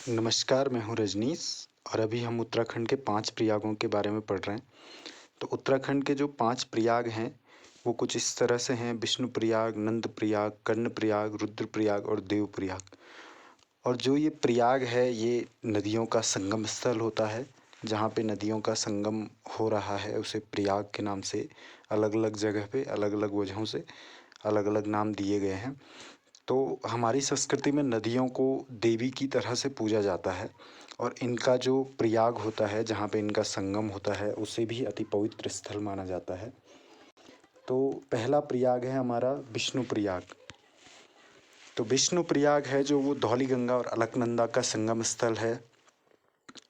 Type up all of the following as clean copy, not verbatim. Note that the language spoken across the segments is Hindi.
नमस्कार, मैं हूँ रजनीश और अभी हम उत्तराखंड के 5 प्रयागों के बारे में पढ़ रहे हैं। तो उत्तराखंड के जो 5 प्रयाग हैं, वो कुछ इस तरह से हैं: विष्णु प्रयाग, नंद प्रयाग, कर्ण प्रयाग, रुद्र प्रयाग और देव प्रयाग। और जो ये प्रयाग है, ये नदियों का संगम स्थल होता है। जहाँ पे नदियों का संगम हो रहा है, उसे प्रयाग के नाम से अलग-अलग जगह पे अलग-अलग वजहों से अलग-अलग नाम दिए गए हैं। तो हमारी संस्कृति में नदियों को देवी की तरह से पूजा जाता है और इनका जो प्रयाग होता है, जहाँ पे इनका संगम होता है, उसे भी अति पवित्र स्थल माना जाता है। तो पहला प्रयाग है हमारा विष्णु प्रयाग। तो विष्णु प्रयाग है जो वो धौलीगंगा और अलकनंदा का संगम स्थल है।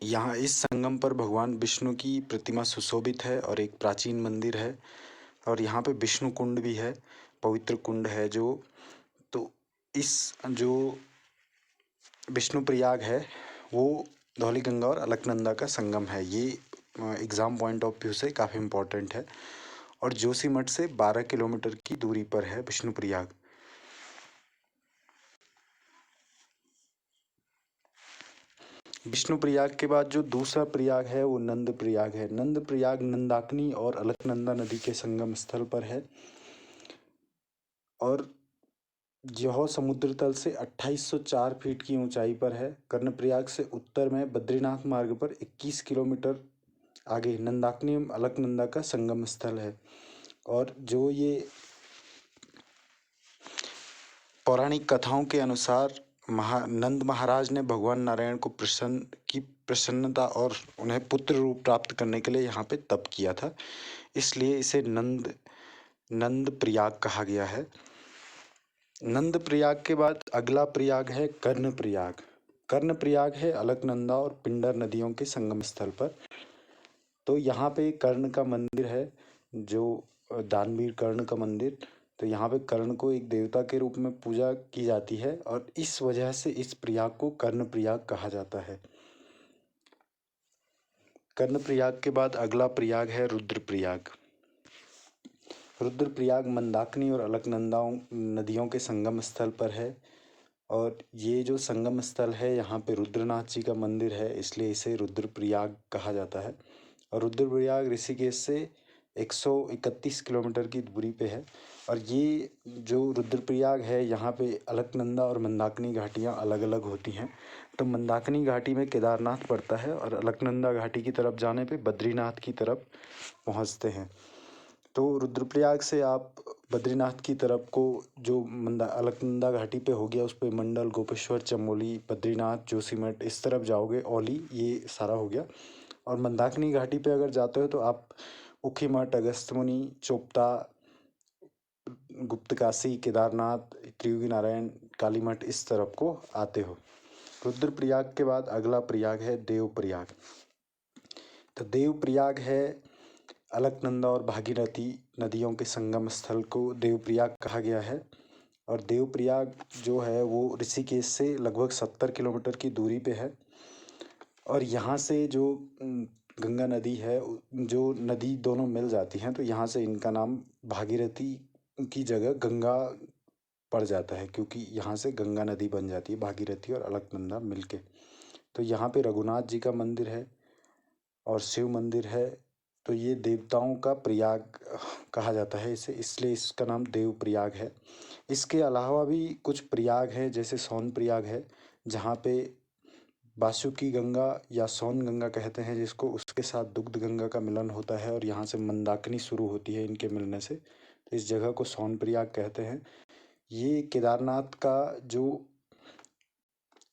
यहाँ इस संगम पर भगवान विष्णु की प्रतिमा सुशोभित है और एक प्राचीन मंदिर है। और यहाँ पे विष्णु कुंड भी है, पवित्र कुंड है जो। तो इस जो विष्णु प्रयाग है, वो धौलीगंगा और अलकनंदा का संगम है। ये एग्ज़ाम पॉइंट ऑफ व्यू से काफ़ी इम्पोर्टेंट है और जोशीमठ से 12 किलोमीटर की दूरी पर है विष्णु प्रयाग। विष्णु प्रयाग के बाद जो दूसरा प्रयाग है वो नंद प्रयाग है। नंद प्रयाग नंदाकिनी और अलकनंदा नदी के संगम स्थल पर है और यह समुद्र तल से 2804 फीट की ऊंचाई पर है। कर्णप्रयाग से उत्तर में बद्रीनाथ मार्ग पर 21 किलोमीटर आगे नंदाकिनी एवं अलकनंदा का संगम स्थल है। और जो ये पौराणिक कथाओं के अनुसार नंद महाराज ने भगवान नारायण को प्रसन्नता और उन्हें पुत्र रूप प्राप्त करने के लिए यहाँ पे तप किया था, इसलिए इसे नंद प्रयाग कहा गया है। नंद प्रयाग के बाद अगला प्रयाग है कर्ण प्रयाग। कर्ण प्रयाग है अलकनंदा और पिंडर नदियों के संगम स्थल पर। तो यहाँ पे कर्ण का मंदिर है, जो दानवीर कर्ण का मंदिर। तो यहाँ पे कर्ण को एक देवता के रूप में पूजा की जाती है और इस वजह से इस प्रयाग को कर्ण प्रयाग कहा जाता है। कर्ण प्रयाग के बाद अगला प्रयाग है रुद्र प्रयाग। रुद्र प्रयाग मंदाकिनी और अलकनंदा नदियों के संगम स्थल पर है और ये जो संगम स्थल है, यहाँ पे रुद्रनाथ जी का मंदिर है, इसलिए इसे रुद्र प्रयाग कहा जाता है। और रुद्रप्रयाग ऋषिकेश से 131 किलोमीटर की दूरी पे है। और ये जो रुद्रप्रयाग है, यहाँ पे अलकनंदा और मंदाकिनी घाटियाँ अलग अलग होती हैं। तो मंदाकिनी घाटी में केदारनाथ पड़ता है और अलकनंदा घाटी की तरफ जाने पे बद्रीनाथ की तरफ पहुँचते हैं। तो रुद्रप्रयाग से आप बद्रीनाथ की तरफ को जो अलकनंदा घाटी पे हो गया, उस पे मंडल, गोपेश्वर, चमोली, बद्रीनाथ, जोशीमठ, इस तरफ जाओगे, औली, ये सारा हो गया। और मंदाकिनी घाटी पे अगर जाते हो तो आप ऊखीमठ, अगस्त्यमुनि, चोपता, गुप्तकाशी, केदारनाथ, त्रियोगी नारायण, कालीमठ, इस तरफ को आते हो। रुद्रप्रयाग के बाद अगला प्रयाग है देवप्रयाग। तो देवप्रयाग है अलकनंदा और भागीरथी नदियों के संगम स्थल को देवप्रयाग कहा गया है। और देवप्रयाग जो है वो ऋषिकेश से लगभग 70 किलोमीटर की दूरी पे है। और यहाँ से जो गंगा नदी है, जो नदी दोनों मिल जाती हैं, तो यहाँ से इनका नाम भागीरथी की जगह गंगा पड़ जाता है, क्योंकि यहाँ से गंगा नदी बन जाती है, भागीरथी और अलकनंदा मिलके। तो यहाँ पे रघुनाथ जी का मंदिर है और शिव मंदिर है। तो ये देवताओं का प्रयाग कहा जाता है इसे, इसलिए इसका नाम देव प्रयाग है। इसके अलावा भी कुछ प्रयाग है, जैसे सोन प्रयाग है, जहाँ पे बासुकी गंगा या सोन गंगा कहते हैं जिसको, उसके साथ दुग्ध गंगा का मिलन होता है और यहाँ से मंदाकिनी शुरू होती है इनके मिलने से। तो इस जगह को सोन प्रयाग कहते हैं। ये केदारनाथ का जो,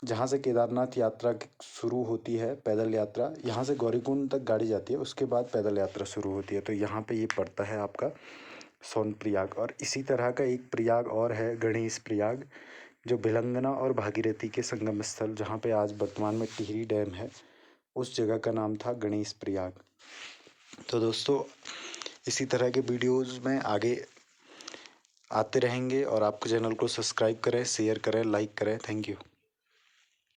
जहाँ से केदारनाथ यात्रा शुरू होती है, पैदल यात्रा, यहाँ से गौरीकुंड तक गाड़ी जाती है, उसके बाद पैदल यात्रा शुरू होती है। तो यहाँ पे ये पड़ता है आपका सोन प्रयाग। और इसी तरह का एक प्रयाग और है गणेश प्रयाग, जो भिलंगना और भागीरथी के संगम स्थल, जहाँ पे आज वर्तमान में टिहरी डैम है, उस जगह का नाम था गणेश प्रयाग। तो दोस्तों, इसी तरह के वीडियोज़ में आगे आते रहेंगे और आपके चैनल को सब्सक्राइब करें, शेयर करें, लाइक करें। Thank you.